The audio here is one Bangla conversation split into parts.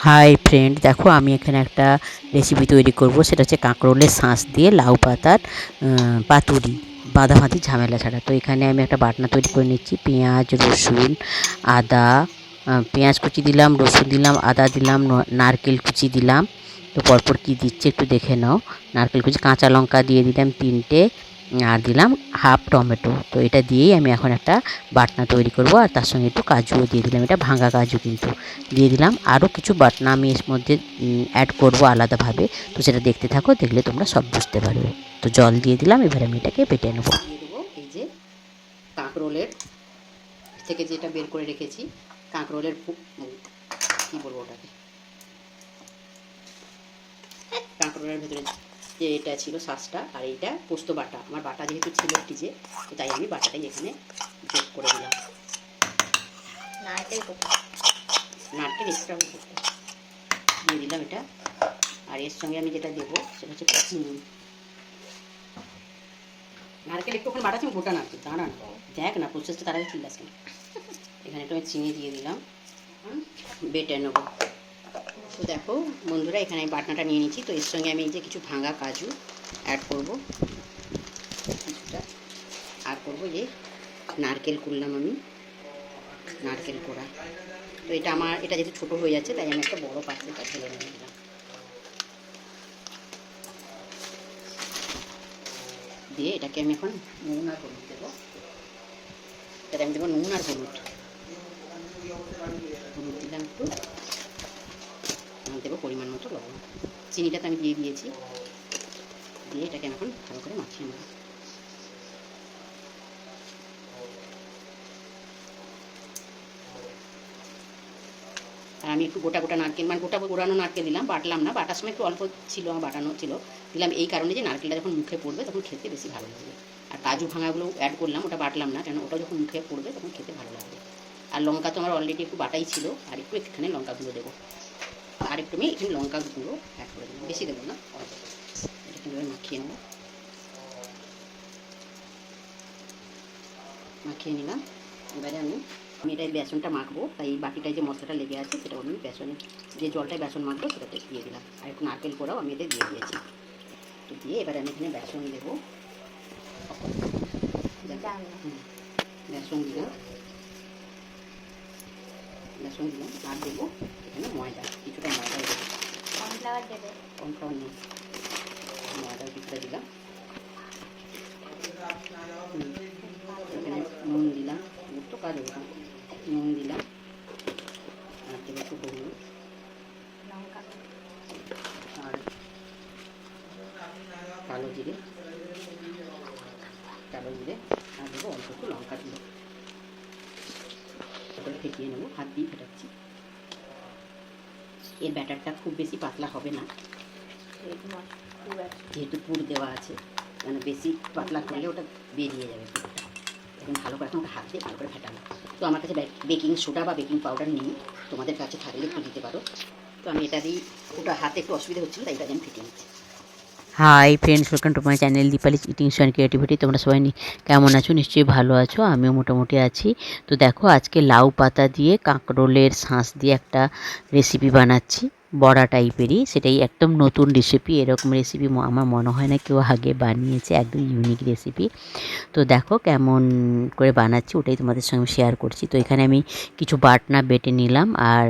হাই ফ্রেন্ড, দেখো আমি এখানে একটা রেসিপি তৈরি করব। সেটা হচ্ছে কাঁকরোলের শাঁস দিয়ে লাউ পাতার পাতুরি, বাঁধাবাঁধি ঝামেলা ছাড়া। তো এখানে আমি একটা বাটনা তৈরি করে নিচ্ছি। পেঁয়াজ, রসুন, আদা, পেঁয়াজ কুচি দিলাম, রসুন দিলাম, আদা দিলাম, নারকেল কুচি দিলাম। তো পরপর কী দিচ্ছে একটু দেখে নাও। নারকেল কুচি, কাঁচা লঙ্কা দিয়ে দিলাম 3টে, আর দিলাম হাফ টমেটো। তো এটা দিয়েই আমি এখন একটা বাটনা তৈরি করব। আর তার সঙ্গে একটু কাজুও দিয়ে দিলাম, এটা ভাঙা কাজু কিন্তু দিয়ে দিলাম। আরও কিছু বাটনা আমি এর মধ্যে অ্যাড করব আলাদাভাবে। তো সেটা দেখতে থাকো, দেখলে তোমরা সব বুঝতে পারবে। তো জল দিয়ে দিলাম, এবার আমি এটাকে বেটে নেবো। দিয়ে দেবো এই যে কাঁকরোলের থেকে যেটা বের করে রেখেছি, কাঁকরোলের কী বলবো ওটাকে, কাঁকরোলের ভেতরে যে এটা ছিল শ্বাসটা, আর এইটা পোস্ত বাটা। আমার বাটা যেহেতু ছিল ফ্রিজে, তো তাই আমি বাটাটাই এখানে যোগ করে দিলাম। নারকেল এক্সট্রা দিয়ে দিলাম এটা। আর এর সঙ্গে আমি যেটা দেবো সেটা হচ্ছে চিনি। নারকেল একটুখানি বাটা আছে, গোটা নারকেল, দাঁড়া না, দেখ না প্রসেসটা তার আগে ঠিক আছে। এখানে একটু আমি চিনি দিয়ে দিলাম, বেটে নেবো। তো দেখো বন্ধুরা, এখানে আমি বাটনাটা নিয়ে নিচ্ছি। তো এর সঙ্গে আমি এই যে কিছু ভাঙা কাজু অ্যাড করব, কিছুটা। আর করবো যে নারকেল করলাম আমি, নারকেল কোড়া। তো এটা এটা যেহেতু ছোটো হয়ে যাচ্ছে, তাই আমি একটা বড় পাত্রটা ঢেলে নিয়ে দিলাম। দিয়ে এটাকে আমি এখন নুন আর হলুদ দেবো। এটাতে আমি দেবো নুন আর হলুদ। হলুদ দিলাম একটু, দেবো পরিমাণ মতো লবণ। চিনিটা তো আমি দিয়ে দিয়েছি। দিয়ে এটাকে আমি এখন ভালো করে মাখিয়ে নেব। আর আমি একটু গোটা গোটা নারকেল, মানে গোটা গোড়ানো নারকেল দিলাম, বাটলাম না। বাটার সময় একটু অল্প ছিল, আমার বাটানো ছিল, দিলাম এই কারণে যে নারকেলটা যখন মুখে পড়বে তখন খেতে বেশি ভালো লাগবে। আর কাজু ভাঙাগুলো অ্যাড করলাম, ওটা বাটলাম না, কেন ওটা যখন মুখে পড়বে তখন খেতে ভালো লাগবে। আর লঙ্কা তো আমার অলরেডি একটু বাটাই ছিল, আর একটু এখানে লঙ্কা গুঁড়ো দেবো। আর একটু আমি এখানে লঙ্কা গুঁড়ো অ্যাড করে দেবো, বেশি দেবো না, এটা কীভাবে মাখিয়ে নেবো। মাখিয়ে নিলাম। এবারে আমি এটাই বেসনটা মাখবো, তাই এই বাটিটায় যে মশলাটা লেগে আছে সেটা আমি বেসনে, যে জলটায় বেসন মাখবো সেটাতে দিয়ে দিলাম। আর একটু নারকেল কোড়াও আমি এতে দিয়ে দিয়েছি। তো দিয়ে এবারে আমি এখানে বেসন দেবো, বেসন দিলাম, বেসন দিলাম। আর দেবো এখানে ময়দা, কিছুটা ময়দা দেবো। কর্নফ্লাওয়ার দেবে? কর্নফ্লাওয়ার নেই, ময়দা কিছুটা দিলাম। এখানে নুন দিলাম, একটু কাজ হবে, নুন দিলাম। আর দেবো একটু হলুদ, আর কালো জিরে, আর দেবো অল্প একটু লঙ্কা দিয়ে করে ফেটিয়ে নেবো। হাত দিয়ে ফেটাচ্ছি। এর ব্যাটারটা খুব বেশি পাতলা হবে না, যেহেতু পুর দেওয়া আছে, মানে বেশি পাতলা করলে ওটা বেরিয়ে যাবে পুরটা। এখন ভালো করে এখন ওটা হাত দিয়ে ভালো করে ফেটানো। তো আমার কাছে বেকিং সোডা বা বেকিং পাউডার নেই, তোমাদের কাছে থাকলে একটু দিতে পারো। তো আমি এটা দিই, ওটা হাতে একটু অসুবিধা হচ্ছিলো, তাই এটা আমি ফেটিয়ে নিচ্ছি। Hi friends, welcome to my channel Dipali's eatings and creativity. তোমরা সবাই কেমন আছো? নিশ্চয়ই ভালো আছো, আমিও মোটামুটি আছি। তো দেখো আজকে লাউ পাতা দিয়ে কাঁকরোলের শাঁস দিয়ে একটা রেসিপি বানাচ্ছি, বড়া টাইপেরই। সেটাই একদম নতুন রেসিপি। এরকম রেসিপি আমার মনে হয় না কেউ আগে বানিয়েছে, একদম ইউনিক রেসিপি। তো দেখো কেমন করে বানাচ্ছি, ওটাই তোমাদের সঙ্গে শেয়ার করছি। তো এখানে আমি কিছু বাটনা বেটে নিলাম, আর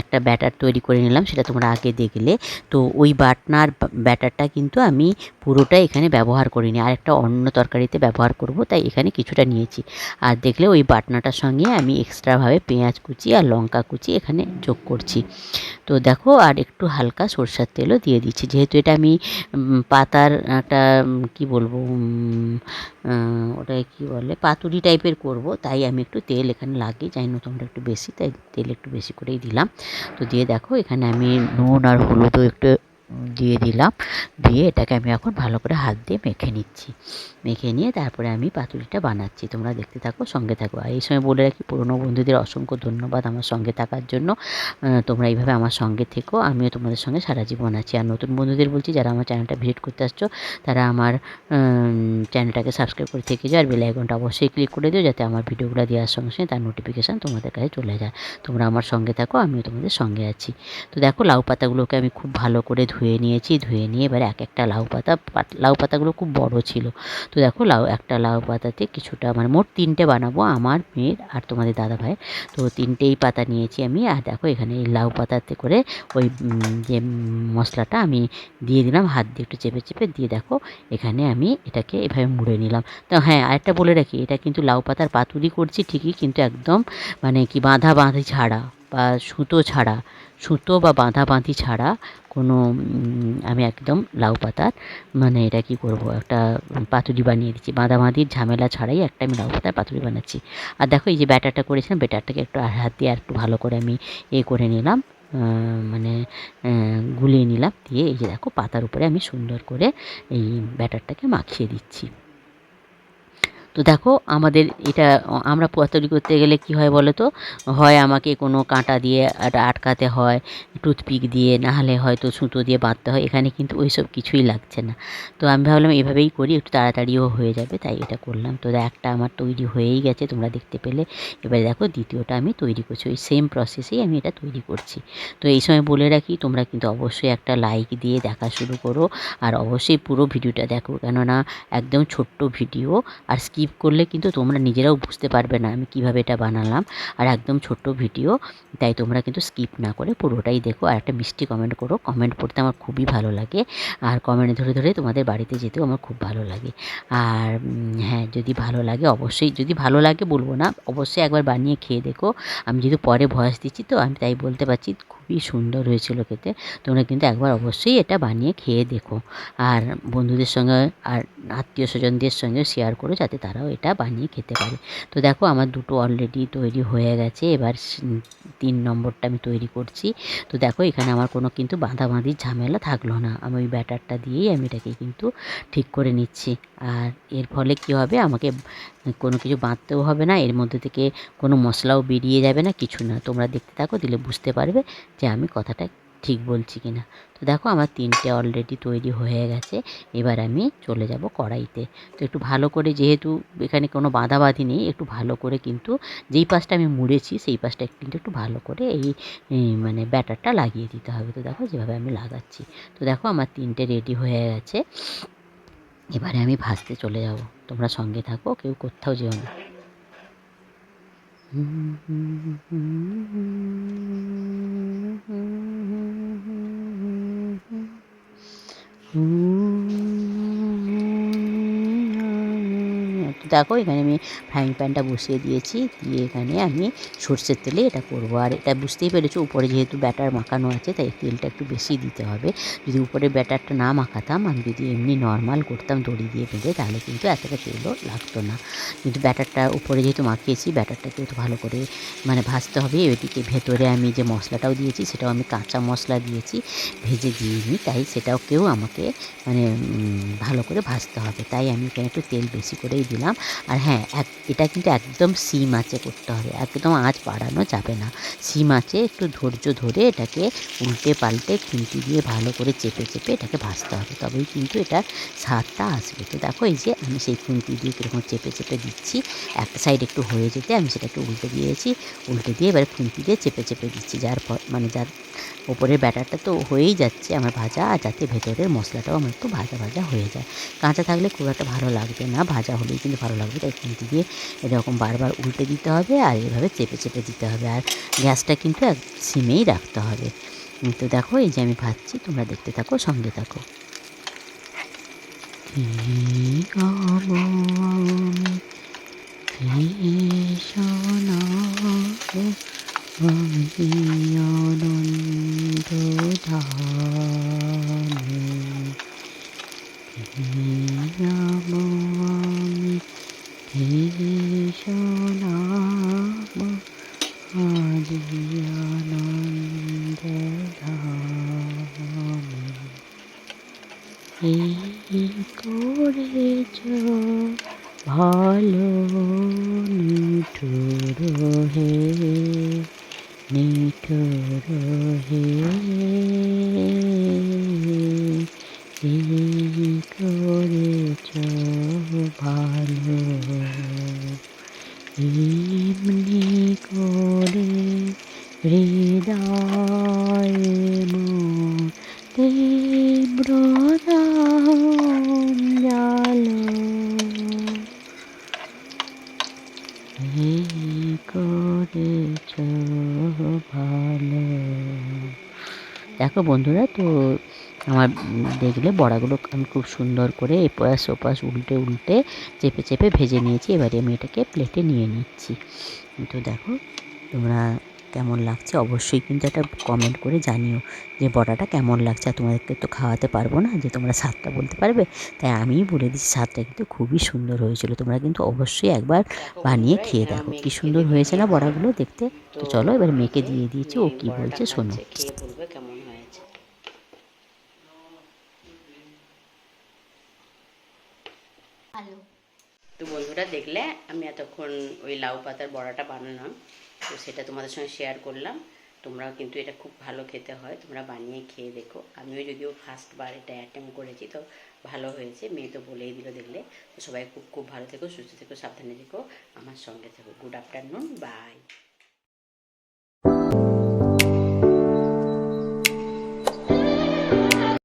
একটা ব্যাটার তৈরি করে নিলাম, সেটা তোমরা আগে দেখলে। তো ওই বাটনার ব্যাটারটা কিন্তু আমি পুরোটা এখানে ব্যবহার করিনি, আর একটা অন্য তরকারিতে ব্যবহার করব, তাই এখানে কিছুটা নিয়েছি। আর দেখলে ওই বাটনাটার সঙ্গে আমি এক্সট্রাভাবে পেঁয়াজ কুচি আর লঙ্কা কুচি এখানে যোগ করছি। তো দেখো, আর একটু হালকা সরষের তেলও দিয়ে দিচ্ছি, যেহেতু এটা আমি পাতার একটা কী বলবো, ওটাকে কী বলে, পাতুরি টাইপের করব, তাই আমি একটু তেল এখানে লাগিয়ে, জানি না তোমরা একটু বেশি, তাই তেল একটু বেশি করেই দিলাম। তো দিয়ে দেখো এখানে আমি নুন আর হলুদও একটু দিয়ে দিলাম। দিয়ে এটাকে আমি এখন ভালো করে হাত দিয়ে মেখে নিচ্ছি। মেখে নিয়ে তারপরে আমি পাতুরিটা বানাচ্ছি। তোমরা দেখতে থাকো, সঙ্গে থাকো। আর এই সময় বলে রাখি, পুরনো বন্ধুদের অসংখ্য ধন্যবাদ আমার সঙ্গে থাকার জন্য। তোমরা এইভাবে আমার সঙ্গে থেকো, আমিও তোমাদের সঙ্গে সারা জীবন আছি। আর নতুন বন্ধুদের বলছি, যারা আমার চ্যানেলটা ভিজিট করতে আসছো, তারা আমার চ্যানেলটাকে সাবস্ক্রাইব করে থেকে যাও, আর বেল আইকনটা অবশ্যই ক্লিক করে দিও, যাতে আমার ভিডিওগুলো দেওয়ার সঙ্গে সঙ্গে তার নোটিফিকেশান তোমাদের কাছে চলে যায়। তোমরা আমার সঙ্গে থাকো, আমিও তোমাদের সঙ্গে আছি। তো দেখো, লাউ পাতাগুলোকে আমি খুব ভালো করে ধুয়ে নিয়েছি। ধুয়ে নিয়ে এবার এক একটা লাউ পাতাগুলো খুব বড় ছিল। তো দেখো, একটা লাউ পাতাতে কিছুটা, মানে মোট 3টে বানাবো, আমার, মেয়ের আর তোমাদের দাদাভাইয়ের। তো 3টেই পাতা নিয়েছি আমি। আর দেখো, এখানে এই লাউ পাতাতে করে ওই যে মশলাটা আমি দিয়ে দিলাম, হাত দিয়ে একটু চেপে চেপে দিয়ে। দেখো, এখানে আমি এটাকে এভাবে মুড়ে নিলাম। তো হ্যাঁ, আরেকটা বলে রাখি, এটা কিন্তু লাউ পাতার পাতুরি করছি ঠিকই, কিন্তু একদম মানে কি বাঁধাবাঁধি ছাড়া বা সুতো বা বাঁধাবাঁধি ছাড়া কোনো আমি একদম লাউ পাতার, মানে এটা কি করব, একটা পাতুরি বানিয়ে দিচ্ছি। বাঁধাবাঁধির ঝামেলা ছাড়াই একটা আমি লাউ পাতার পাতুরি বানাচ্ছি। আর দেখো, এই যে ব্যাটারটা করেছিলাম, ব্যাটারটাকে একটু হাত দিয়ে আর একটু ভালো করে আমি করে নিলাম, মানে গুলিয়ে নিলাম। দিয়ে এই যে দেখো, পাতার উপরে আমি সুন্দর করে এই ব্যাটারটাকে মাখিয়ে দিচ্ছি। তো দেখো, আমাদের এটা, আমরা তৈরি করতে গেলে কি হয় বলো তো, হয় আমাকে কোনো কাঁটা দিয়ে এটা আটকাতে হয়, টুথপিক দিয়ে, নাহলে হয়তো সুতো দিয়ে বাঁধতে হয়। এখানে কিন্তু ওই সব কিছুই লাগছে না। তো আমি ভাবলাম এভাবেই করি, একটু তাড়াতাড়িও হয়ে যাবে, তাই এটা করলাম। তো একটা আমার তৈরি হয়েই গেছে, তোমরা দেখতে পেলে। এবারে দেখো, দ্বিতীয়টা আমি তৈরি করছি, ওই সেম প্রসেসেই আমি এটা তৈরি করছি। তো এই সময় বলে রাখি, তোমরা কিন্তু অবশ্যই একটা লাইক দিয়ে দেখা শুরু করো, আর অবশ্যই পুরো ভিডিওটা দেখো, কেননা একদম ছোট্ট ভিডিও, আর স্কিপ করলে কিন্তু তোমরা নিজেরাও বুঝতে পারবে না আমি কিভাবে এটা বানালাম। আর একদম ছোট্ট ভিডিও, তাই তোমরা কিন্তু স্কিপ না করে পুরোটাই দেখো। আর একটা মিষ্টি কমেন্ট করো, কমেন্ট পড়তে আমার খুবই ভালো লাগে, আর কমেন্ট ধরে ধরে তোমাদের বাড়িতে যেতেও আমার খুব ভালো লাগে। আর হ্যাঁ, যদি ভালো লাগে, অবশ্যই, যদি ভালো লাগে বলবো না, অবশ্যই একবার বানিয়ে খেয়ে দেখো। আমি যেহেতু পরে ভয়েস দিচ্ছি, তো আমি তাই বলতে পারছি, খুবই সুন্দর হয়েছিল খেতে। তোমরা কিন্তু একবার অবশ্যই এটা বানিয়ে খেয়ে দেখো, আর বন্ধুদের সঙ্গে আর আত্মীয় স্বজনদের সঙ্গে শেয়ার করো, যাতে তারাও এটা বানিয়ে খেতে পারে। তো দেখো, আমার দুটো অলরেডি তৈরি হয়ে গেছে। এবার 3 নম্বরটা আমি তৈরি করছি। তো দেখো, এখানে আমার কোনো কিন্তু বাঁধাবাঁধির ঝামেলা থাকলো না। আমি ওই ব্যাটারটা দিয়েই আমি এটাকে কিন্তু ঠিক করে নিচ্ছি। আর এর ফলে কী হবে, আমাকে কোনো কিছু বাঁধতেও হবে না, এর মধ্যে থেকে কোনো মশলাও বেরিয়ে যাবে না, কিছু না। তোমরা দেখতে থাকো, দিলে বুঝতে পারবে যে আমি কথাটা ঠিক বলছি কি না। তো দেখো, আমার 3টে অলরেডি তৈরি হয়ে গেছে। এবার আমি চলে যাব কড়াইতে। তো একটু ভালো করে, যেহেতু এখানে কোনো বাঁধাবাঁধি নেই, একটু ভালো করে কিন্তু যেই পাশটা আমি মুড়েছি সেই পাশটা কিন্তু একটু ভালো করে মানে ব্যাটারটা লাগিয়ে দিতে হবে। তো দেখো, যেভাবে আমি লাগাচ্ছি। তো দেখো, আমার 3টে রেডি হয়ে গেছে। এবারে আমি ভাজতে চলে যাব। তোমরা সঙ্গে থাকো, কেউ কোথাও যেও না। দেখো, এখানে আমি ফ্রাইং প্যানটা বসিয়ে দিয়েছি। দিয়ে এখানে আমি সর্ষের তেলে এটা করব। আর এটা বুঝতেই পেরেছো, উপরে যেহেতু ব্যাটার মাখানো আছে, তাই তেলটা একটু বেশি দিতে হবে। যদি উপরে ব্যাটারটা না মাখাতাম, আমি যদি এমনি নর্মাল করতাম দড়ি দিয়ে বেঁধে, তাহলে কিন্তু এতটা তেলও লাগতো না। কিন্তু ব্যাটারটা উপরে যেহেতু মাখিয়েছি, ব্যাটারটাকে একটু ভালো করে মানে ভাজতে হবে। এদিকে ভেতরে আমি যে মশলাটাও দিয়েছি, সেটাও আমি কাঁচা মশলা দিয়েছি, ভেজে দিইনি, তাই সেটাকেও আমাকে মানে ভালো করে ভাজতে হবে। তাই আমি এখানে একটু তেল বেশি করেই দিলাম। আর হ্যাঁ, এটা কিন্তু একদম সিম আঁচে করতে হবে, একদম আঁচ বাড়ানো যাবে না। সিম আঁচে একটু ধৈর্য ধরে এটাকে উল্টে পাল্টে খুন্তি দিয়ে ভালো করে চেপে চেপে এটাকে ভাজতে হবে, তবেই কিন্তু এটার স্বাদটা আসবে। তো দেখো, এই যে আমি সেই খুন্তি দিয়ে কীরকম চেপে চেপে দিচ্ছি, একটা সাইড একটু হয়ে যেতে আমি সেটাকে উল্টে দিয়েছি। উল্টে দিয়ে এবার খুন্তি দিয়ে চেপে চেপে দিচ্ছি, যার ওপরের ব্যাটারটা তো হয়েই যাচ্ছে আমার ভাজা, আর যাতে ভেতরের মশলাটাও আমার একটু ভাজা ভাজা হয়ে যায়। কাঁচা থাকলে খুব একটা ভালো লাগবে না, ভাজা হলেই কিন্তু ভালো লাগবে। তাই খুন্তি দিয়ে এরকম বারবার উল্টে দিতে হবে, আর এভাবে চেপে চেপে দিতে হবে। আর গ্যাসটা কিন্তু সিমেই রাখতে হবে। তো দেখো, এই যে আমি ভাজছি, তোমরা দেখতে থাকো, সঙ্গে থাকো। আনন্দ আমি কৃষ্ণনাম আদি আনন্দ ধামে। এমনি করে হৃদয়ে মোর তীব্র দাম জালো, এই করেছ ভালো। দেখো বন্ধুরা, তো আমার দেখলে বড়াগুলো আমি খুব সুন্দর করে এপাশ ওপাশ উল্টে উল্টে চেপে চেপে ভেজে নিয়েছি। এবারে আমি এটাকে প্লেটে নিয়ে নিচ্ছি। তো দেখো তোমরা কেমন লাগছে অবশ্যই কিন্তু একটা কমেন্ট করে জানিও যে বড়াটা কেমন লাগছে। আর তোমাদেরকে তো খাওয়াতে পারবো না যে তোমরা স্বাদটা বলতে পারবে, তাই আমিই বলে দিচ্ছি স্বাদটা কিন্তু খুবই সুন্দর হয়েছিল। তোমরা কিন্তু অবশ্যই একবার বানিয়ে খেয়ে দেখো কি সুন্দর হয়েছে না বড়াগুলো দেখতে। তো চলো এবার মেয়েকে দিয়ে দিয়েছি, ও কি বলছে শোনো। খেয়ে বলবে কেমন হয়েছে। ভালো। তো বন্ধুরা দেখলে আমি এতক্ষণ ওই লাউ পাতার বড়াটা বানালাম, তো সেটা তোমাদের সঙ্গে শেয়ার করলাম। তোমরাও কিন্তু এটা খুব ভালো খেতে হয়, তোমরা বানিয়ে খেয়ে দেখো। আমিও যদিও ফার্স্টবার এটা অ্যাটেম্প করেছি, তো ভালো হয়েছে। মেয়ে তো বলেই দিল দেখলে। তো সবাই খুব খুব ভালো থেকো, সুস্থ থেকো, সাবধানে থেকো, আমার সঙ্গে থেকো। Good afternoon, by.